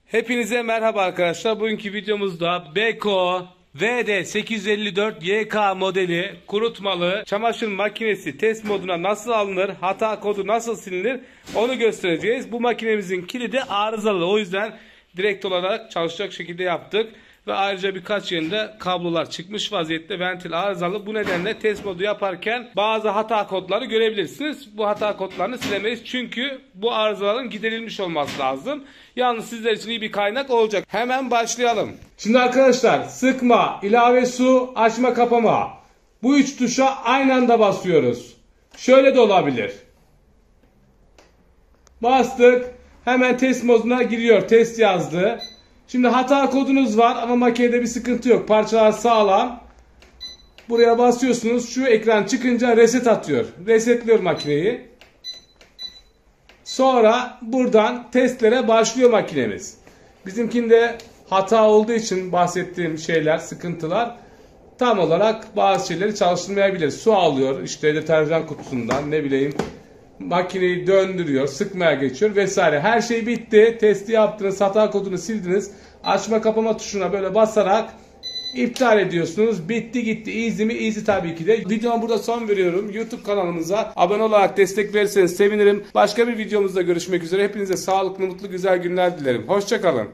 Hepinize merhaba arkadaşlar. Bugünkü videomuzda Beko VD854YK modeli kurutmalı çamaşır makinesi test moduna nasıl alınır, hata kodu nasıl silinir onu göstereceğiz. Bu makinemizin kilidi arızalı, o yüzden direkt olarak çalışacak şekilde yaptık. Ve ayrıca birkaç yerinde kablolar çıkmış vaziyette, ventil arızalı. Bu nedenle test modu yaparken bazı hata kodları görebilirsiniz. Bu hata kodlarını silemeyiz çünkü bu arızaların giderilmiş olması lazım. Yalnız sizler için iyi bir kaynak olacak. Hemen başlayalım. Şimdi arkadaşlar, sıkma, ilave su, açma kapama. Bu üç tuşa aynı anda basıyoruz. Şöyle de olabilir. Bastık. Hemen test moduna giriyor. Test yazdı. Şimdi hata kodunuz var ama makinede bir sıkıntı yok. Parçalar sağlam. Buraya basıyorsunuz. Şu ekran çıkınca reset atıyor. Resetliyor makineyi. Sonra buradan testlere başlıyor makinemiz. Bizimkinde hata olduğu için bahsettiğim şeyler, sıkıntılar tam olarak bazı şeyleri çalıştırmayabilir. Su alıyor işte deterjan kutusundan, ne bileyim, makineyi döndürüyor, sıkmaya geçiyor vesaire. Her şey bitti. Testi yaptınız, hata kodunu sildiniz. Açma kapama tuşuna böyle basarak iptal ediyorsunuz. Bitti gitti. Easy mi? Easy tabii ki de. Videoma burada son veriyorum. YouTube kanalımıza abone olarak destek verirseniz sevinirim. Başka bir videomuzda görüşmek üzere. Hepinize sağlıklı, mutlu, güzel günler dilerim. Hoşça kalın.